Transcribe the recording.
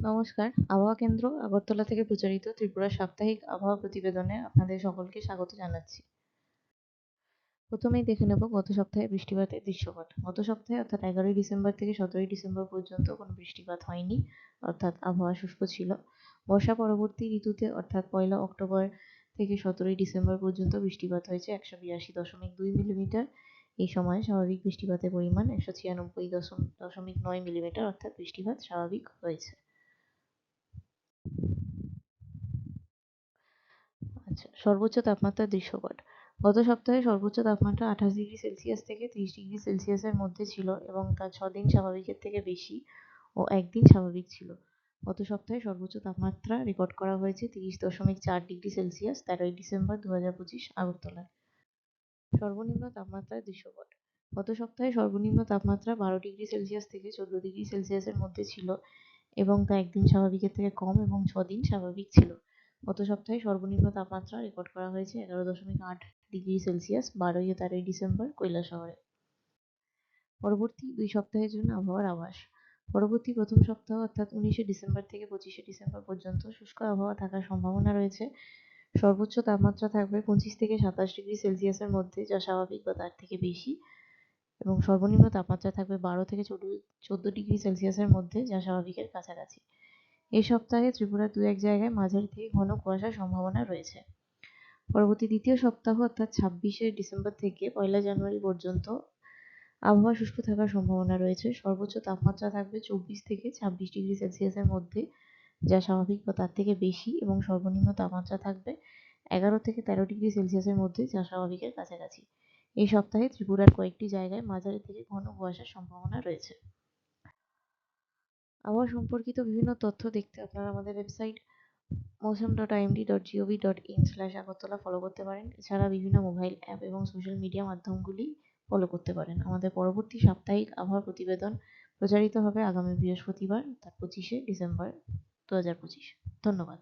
নমস্কার, আবহাওয়া কেন্দ্র আগরতলা থেকে প্রচারিত ত্রিপুরা সাপ্তাহিক আবহাওয়া প্রতিবেদনে আপনাদের সকলকে স্বাগত জানাচ্ছি। প্রথমেই দেখে নেব গত সপ্তাহে বৃষ্টিপাতের দৃশ্যপট। গত সপ্তাহে অর্থাৎ 11ই ডিসেম্বর থেকে 17ই ডিসেম্বর পর্যন্ত কোনো বৃষ্টিপাত হয়নি, অর্থাৎ আবহাওয়া শুষ্ক ছিল। বর্ষা পরবর্তী ঋতুতে অর্থাৎ 1 অক্টোবর থেকে 17ই ডিসেম্বর পর্যন্ত বৃষ্টিপাত হয়েছে 182.2 মিলিমিটার। এই সময়ে স্বাভাবিক বৃষ্টিপাতের পরিমাণ 196.9 মিলিমিটার, অর্থাৎ বৃষ্টিপাত স্বাভাবিক হয়েছে। আচ্ছা, সর্বোচ্চ তাপমাত্রার দৃশ্যপট। গত সপ্তাহে সর্বোচ্চ তাপমাত্রা 28 ডিগ্রি সেলসিয়াস থেকে 30 ডিগ্রি সেলসিয়াসের মধ্যে ছিল এবং তা 6 দিন স্বাভাবিকের থেকে বেশি ও একদিন স্বাভাবিক ছিল। গত সপ্তাহে সর্বোচ্চ তাপমাত্রা রেকর্ড করা হয়েছে 30.4 ডিগ্রি সেলসিয়াস 13ই ডিসেম্বর 2025 আগরতলায়। সর্বনিম্ন তাপমাত্রার দৃশ্যপট। গত সপ্তাহে সর্বনিম্ন তাপমাত্রা 12 ডিগ্রি সেলসিয়াস থেকে 14 ডিগ্রি সেলসিয়াসের মধ্যে ছিল এবং তা একদিন স্বাভাবিকের থেকে কম এবং 6 দিন স্বাভাবিক ছিল। গত সপ্তাহে সর্বনিম্ন তাপমাত্রা রেকর্ড করা হয়েছে 11.8 ডিগ্রি সেলসিয়াস 12ই ও 13ই ডিসেম্বর কৈলাসহরে। পরবর্তী 2 সপ্তাহের জন্য আবহাওয়ার আভাস। পরবর্তী প্রথম সপ্তাহ অর্থাৎ 19শে ডিসেম্বর থেকে 25শে ডিসেম্বর পর্যন্ত শুষ্ক আবহাওয়া থাকার সম্ভাবনা রয়েছে। সর্বোচ্চ তাপমাত্রা থাকবে 25 থেকে 27 ডিগ্রি সেলসিয়াসের মধ্যে, যা স্বাভাবিক বা তার থেকে বেশি, এবং সর্বনিম্ন তাপমাত্রা থাকবে 12 থেকে 14 ডিগ্রি সেলসিয়াসের মধ্যে, যা স্বাভাবিকের কাছাকাছি। এই সপ্তাহে ত্রিপুরার দু এক জায়গায় মাঝারি থেকে ঘন কুয়াশার সম্ভাবনা রয়েছে। পরবর্তী দ্বিতীয় সপ্তাহ অর্থাৎ 26শে ডিসেম্বর থেকে 1 জানুয়ারি পর্যন্ত আবহাওয়া শুষ্ক থাকার সম্ভাবনা রয়েছে। সর্বোচ্চ তাপমাত্রা থাকবে 24 থেকে 26 ডিগ্রি সেলসিয়াসের মধ্যে, যা স্বাভাবিক বা তার থেকে বেশি, এবং সর্বনিম্ন তাপমাত্রা থাকবে 11 থেকে 13 ডিগ্রি সেলসিয়াসের মধ্যে, যা স্বাভাবিকের কাছাকাছি। এই সপ্তাহে ত্রিপুরার কয়েকটি জায়গায় মাঝারি থেকে ঘন কুয়াশার সম্ভাবনা রয়েছে। আবহাওয়া সম্পর্কিত বিভিন্ন তথ্য দেখতে আপনারা আমাদের ওয়েবসাইট mosam.imd.gov.in/agartala ফলো করতে পারেন। এছাড়া বিভিন্ন মোবাইল অ্যাপ এবং সোশ্যাল মিডিয়া মাধ্যমগুলি ফলো করতে পারেন। আমাদের পরবর্তী সাপ্তাহিক আবহাওয়া প্রতিবেদন প্রচারিত হবে আগামী বৃহস্পতিবার অর্থাৎ 25শে ডিসেম্বর 2025। ধন্যবাদ।